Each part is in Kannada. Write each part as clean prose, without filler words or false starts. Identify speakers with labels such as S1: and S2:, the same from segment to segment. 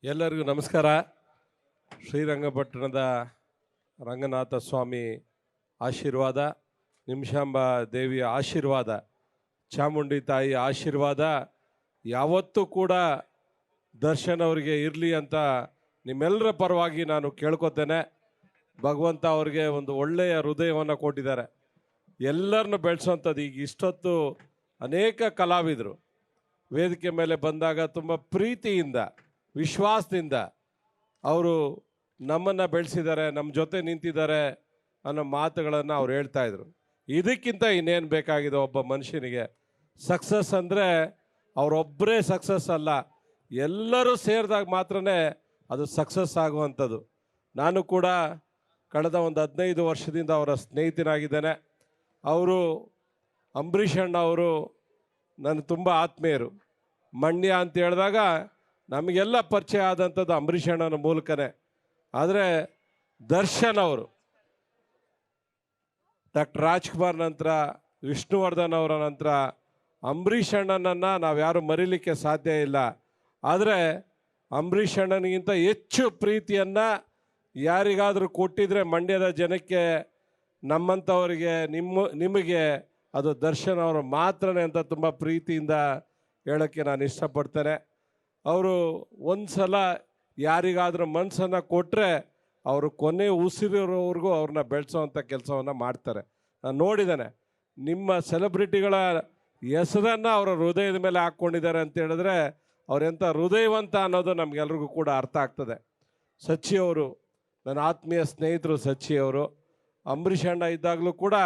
S1: ಎಲ್ಲರಿಗೂ ನಮಸ್ಕಾರ. ಶ್ರೀರಂಗಪಟ್ಟಣದ ರಂಗನಾಥ ಸ್ವಾಮಿ ಆಶೀರ್ವಾದ, ನಿಮಿಷಾಂಬ ದೇವಿಯ ಆಶೀರ್ವಾದ, ಚಾಮುಂಡಿ ತಾಯಿ ಆಶೀರ್ವಾದ ಯಾವತ್ತೂ ಕೂಡ ದರ್ಶನ್ ಅವರಿಗೆ ಇರಲಿ ಅಂತ ನಿಮ್ಮೆಲ್ಲರ ಪರವಾಗಿ ನಾನು ಕೇಳ್ಕೊತೇನೆ. ಭಗವಂತ ಅವ್ರಿಗೆ ಒಂದು ಒಳ್ಳೆಯ ಹೃದಯವನ್ನು ಕೊಟ್ಟಿದ್ದಾರೆ. ಎಲ್ಲರನ್ನು ಬೆಳೆಸೋಂಥದ್ದು. ಈಗ ಇಷ್ಟೊತ್ತು ಅನೇಕ ಕಲಾವಿದರು ವೇದಿಕೆ ಮೇಲೆ ಬಂದಾಗ ತುಂಬ ಪ್ರೀತಿಯಿಂದ ವಿಶ್ವಾಸದಿಂದ ಅವರು ನಮ್ಮನ್ನು ಬೆಳೆಸಿದ್ದಾರೆ, ನಮ್ಮ ಜೊತೆ ನಿಂತಿದ್ದಾರೆ ಅನ್ನೋ ಮಾತುಗಳನ್ನು ಅವ್ರು ಹೇಳ್ತಾಯಿದ್ರು. ಇದಕ್ಕಿಂತ ಇನ್ನೇನು ಬೇಕಾಗಿದೆ ಒಬ್ಬ ಮನುಷ್ಯನಿಗೆ? ಸಕ್ಸಸ್ ಅಂದರೆ ಅವರೊಬ್ಬರೇ ಸಕ್ಸಸ್ ಅಲ್ಲ, ಎಲ್ಲರೂ ಸೇರಿದಾಗ ಮಾತ್ರನೇ ಅದು ಸಕ್ಸಸ್ ಆಗುವಂಥದ್ದು. ನಾನು ಕೂಡ ಕಳೆದ ಒಂದು 15 ವರ್ಷದಿಂದ ಅವರ ಸ್ನೇಹಿತನಾಗಿದ್ದೇನೆ. ಅವರು ಅಂಬರೀಷ್ ಅಣ್ಣ ಅವರು ನನಗೆ ತುಂಬ ಆತ್ಮೀಯರು. ಮಂಡ್ಯ ಅಂತ ಹೇಳಿದಾಗ ನಮಗೆಲ್ಲ ಪರಿಚಯ ಆದಂಥದ್ದು ಅಂಬರೀಷ್ ಅಣ್ಣನ ಮೂಲಕನೇ. ಆದರೆ ದರ್ಶನ್ ಅವರು ಡಾಕ್ಟರ್ ರಾಜ್ಕುಮಾರ್ ನಂತರ, ವಿಷ್ಣುವರ್ಧನ್ ಅವರ ನಂತರ ಅಂಬರೀಷ್ ಅಣ್ಣನನ್ನು ನಾವು ಯಾರು ಮರೀಲಿಕ್ಕೆ ಸಾಧ್ಯ ಇಲ್ಲ. ಆದರೆ ಅಂಬರೀಷ್ ಅಣ್ಣನಿಗಿಂತ ಹೆಚ್ಚು ಪ್ರೀತಿಯನ್ನು ಯಾರಿಗಾದರೂ ಕೊಟ್ಟಿದ್ರೆ ಮಂಡ್ಯದ ಜನಕ್ಕೆ, ನಮ್ಮಂಥವರಿಗೆ, ನಿಮಗೆ ಅದು ದರ್ಶನ್ ಅವರು ಮಾತ್ರನೇ ಅಂತ ತುಂಬ ಪ್ರೀತಿಯಿಂದ ಹೇಳೋಕ್ಕೆ ನಾನು ಇಷ್ಟಪಡ್ತೇನೆ. ಅವರು ಒಂದು ಸಲ ಯಾರಿಗಾದರೂ ಮನಸ್ಸನ್ನು ಕೊಟ್ಟರೆ ಅವರು ಕೊನೆ ಉಸಿರಿರೋವರೆಗೂ ಅವ್ರನ್ನ ಬೆಳೆಸೋವಂಥ ಕೆಲಸವನ್ನು ಮಾಡ್ತಾರೆ. ನಾನು ನೋಡಿದ್ದೇನೆ. ನಿಮ್ಮ ಸೆಲೆಬ್ರಿಟಿಗಳ ಹೆಸರನ್ನು ಅವರ ಹೃದಯದ ಮೇಲೆ ಹಾಕ್ಕೊಂಡಿದ್ದಾರೆ ಅಂತ ಹೇಳಿದ್ರೆ ಅವರೆಂಥ ಹೃದಯವಂತ ಅನ್ನೋದು ನಮಗೆಲ್ರಿಗೂ ಕೂಡ ಅರ್ಥ ಆಗ್ತದೆ. ಸಚ್ಚಿ ಅವರು ನನ್ನ ಆತ್ಮೀಯ ಸ್ನೇಹಿತರು. ಸಚ್ಚಿ ಅವರು ಅಂಬರೀಷ್ ಅಣ್ಣ ಇದ್ದಾಗಲೂ ಕೂಡ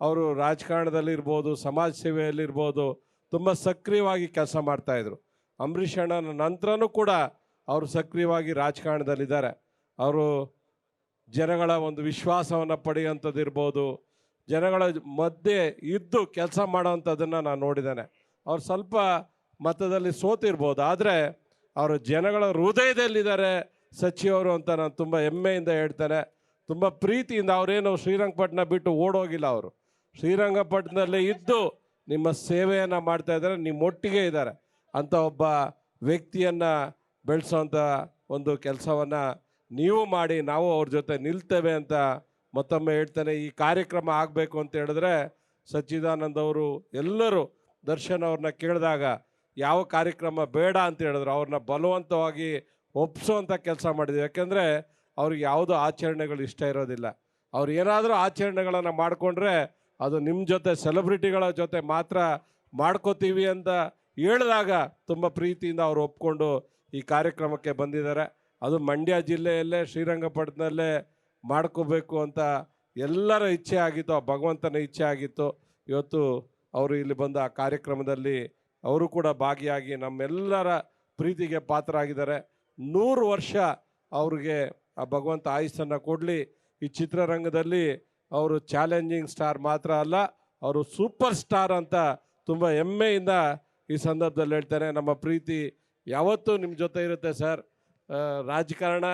S1: ಅವರು ರಾಜಕಾರಣದಲ್ಲಿರ್ಬೋದು, ಸಮಾಜ ಸೇವೆಯಲ್ಲಿರ್ಬೋದು ತುಂಬ ಸಕ್ರಿಯವಾಗಿ ಕೆಲಸ ಮಾಡ್ತಾಯಿದ್ರು. ಅಂಬರೀಷ್ ಅಣ್ಣನ ನಂತರನೂ ಕೂಡ ಅವರು ಸಕ್ರಿಯವಾಗಿ ರಾಜಕಾರಣದಲ್ಲಿದ್ದಾರೆ. ಅವರು ಜನಗಳ ಒಂದು ವಿಶ್ವಾಸವನ್ನು ಪಡೆಯುವಂಥದ್ದು ಇರ್ಬೋದು, ಜನಗಳ ಮಧ್ಯೆ ಇದ್ದು ಕೆಲಸ ಮಾಡೋವಂಥದ್ದನ್ನು ನಾನು ನೋಡಿದ್ದೇನೆ. ಅವ್ರು ಸ್ವಲ್ಪ ಮತದಲ್ಲಿ ಸೋತಿರ್ಬೋದು, ಆದರೆ ಅವರು ಜನಗಳ ಹೃದಯದಲ್ಲಿದ್ದಾರೆ ಸಚಿವರು ಅಂತ ನಾನು ತುಂಬ ಹೆಮ್ಮೆಯಿಂದ ಹೇಳ್ತೇನೆ. ತುಂಬ ಪ್ರೀತಿಯಿಂದ. ಅವರೇನು ಶ್ರೀರಂಗಪಟ್ಟಣ ಬಿಟ್ಟು ಓಡೋಗಿಲ್ಲ. ಅವರು ಶ್ರೀರಂಗಪಟ್ಟಣದಲ್ಲೇ ಇದ್ದು ನಿಮ್ಮ ಸೇವೆಯನ್ನು ಮಾಡ್ತಾಯಿದ್ದಾರೆ, ನಿಮ್ಮೊಟ್ಟಿಗೆ ಇದ್ದಾರೆ. ಅಂಥ ಒಬ್ಬ ವ್ಯಕ್ತಿಯನ್ನು ಬೆಳೆಸೋವಂಥ ಒಂದು ಕೆಲಸವನ್ನು ನೀವು ಮಾಡಿ, ನಾವು ಅವ್ರ ಜೊತೆ ನಿಲ್ತೇವೆ ಅಂತ ಮತ್ತೊಮ್ಮೆ ಹೇಳ್ತೇನೆ. ಈ ಕಾರ್ಯಕ್ರಮ ಆಗಬೇಕು ಅಂತ ಹೇಳಿದ್ರೆ ಸಚ್ಚಿದಾನಂದ್ ಅವರು ಎಲ್ಲರೂ ದರ್ಶನ್ ಅವ್ರನ್ನ ಕೇಳಿದಾಗ ಯಾವ ಕಾರ್ಯಕ್ರಮ ಬೇಡ ಅಂತ ಹೇಳಿದ್ರು, ಅವ್ರನ್ನ ಬಲವಂತವಾಗಿ ಒಪ್ಪಿಸೋವಂಥ ಕೆಲಸ ಮಾಡಿದ್ವಿ. ಯಾಕೆಂದರೆ ಅವ್ರಿಗೆ ಯಾವುದೋ ಆಚರಣೆಗಳು ಇಷ್ಟ ಇರೋದಿಲ್ಲ. ಅವ್ರು ಏನಾದರೂ ಆಚರಣೆಗಳನ್ನು ಮಾಡಿಕೊಂಡ್ರೆ ಅದು ನಿಮ್ಮ ಜೊತೆ, ಸೆಲೆಬ್ರಿಟಿಗಳ ಜೊತೆ ಮಾತ್ರ ಮಾಡ್ಕೋತೀವಿ ಅಂತ ಹೇಳಿದಾಗ ತುಂಬ ಪ್ರೀತಿಯಿಂದ ಅವರು ಒಪ್ಕೊಂಡು ಈ ಕಾರ್ಯಕ್ರಮಕ್ಕೆ ಬಂದಿದ್ದಾರೆ. ಅದು ಮಂಡ್ಯ ಜಿಲ್ಲೆಯಲ್ಲೇ ಶ್ರೀರಂಗಪಟ್ಟಣದಲ್ಲೇ ಮಾಡ್ಕೋಬೇಕು ಅಂತ ಎಲ್ಲರ ಇಚ್ಛೆ ಆಗಿತ್ತು, ಆ ಭಗವಂತನ ಇಚ್ಛೆ ಆಗಿತ್ತು. ಇವತ್ತು ಅವರು ಇಲ್ಲಿ ಬಂದು ಆ ಕಾರ್ಯಕ್ರಮದಲ್ಲಿ ಅವರು ಕೂಡ ಭಾಗಿಯಾಗಿ ನಮ್ಮೆಲ್ಲರ ಪ್ರೀತಿಗೆ ಪಾತ್ರರಾಗಿದ್ದಾರೆ. 100 ವರ್ಷ ಅವ್ರಿಗೆ ಆ ಭಗವಂತ ಆಯುಸ್ಸನ್ನು ಕೊಡಲಿ. ಈ ಚಿತ್ರರಂಗದಲ್ಲಿ ಅವರು ಚಾಲೆಂಜಿಂಗ್ ಸ್ಟಾರ್ ಮಾತ್ರ ಅಲ್ಲ, ಅವರು ಸೂಪರ್ ಸ್ಟಾರ್ ಅಂತ ತುಂಬ ಹೆಮ್ಮೆಯಿಂದ ಈ ಸಂದರ್ಭದಲ್ಲಿ ಹೇಳ್ತೇನೆ. ನಮ್ಮ ಪ್ರೀತಿ ಯಾವತ್ತೂ ನಿಮ್ಮ ಜೊತೆ ಇರುತ್ತೆ ಸರ್. ರಾಜಕಾರಣ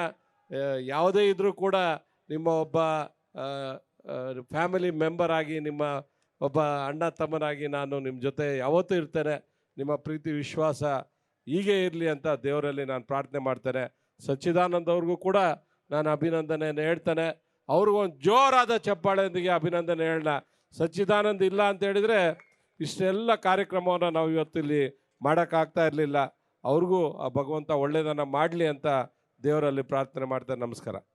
S1: ಯಾವುದೇ ಇದ್ದರೂ ಕೂಡ ನಿಮ್ಮ ಒಬ್ಬ ಫ್ಯಾಮಿಲಿ ಮೆಂಬರ್ ಆಗಿ, ನಿಮ್ಮ ಒಬ್ಬ ಅಣ್ಣ ತಮ್ಮನಾಗಿ ನಾನು ನಿಮ್ಮ ಜೊತೆ ಯಾವತ್ತೂ ಇರ್ತೇನೆ. ನಿಮ್ಮ ಪ್ರೀತಿ ವಿಶ್ವಾಸ ಹೀಗೆ ಇರಲಿ ಅಂತ ದೇವರಲ್ಲಿ ನಾನು ಪ್ರಾರ್ಥನೆ ಮಾಡ್ತೇನೆ. ಸಚ್ಚಿದಾನಂದ್ ಅವ್ರಿಗೂ ಕೂಡ ನಾನು ಅಭಿನಂದನೆಯನ್ನು ಹೇಳ್ತೇನೆ. ಅವ್ರಿಗೊಂದು ಜೋರಾದ ಚಪ್ಪಾಳೆಯೊಂದಿಗೆ ಅಭಿನಂದನೆ ಹೇಳೋಣ. ಸಚ್ಚಿದಾನಂದ್ ಇಲ್ಲ ಅಂತ ಹೇಳಿದರೆ ಇಷ್ಟೆಲ್ಲ ಕಾರ್ಯಕ್ರಮವನ್ನು ನಾವು ಇವತ್ತಿಲ್ಲಿ ಮಾಡೋಕ್ಕಾಗ್ತಾ ಇರಲಿಲ್ಲ. ಅವ್ರಿಗೂ ಆ ಭಗವಂತ ಒಳ್ಳೆಯದನ್ನು ಮಾಡಲಿ ಅಂತ ದೇವರಲ್ಲಿ ಪ್ರಾರ್ಥನೆ ಮಾಡ್ತೇನೆ. ನಮಸ್ಕಾರ.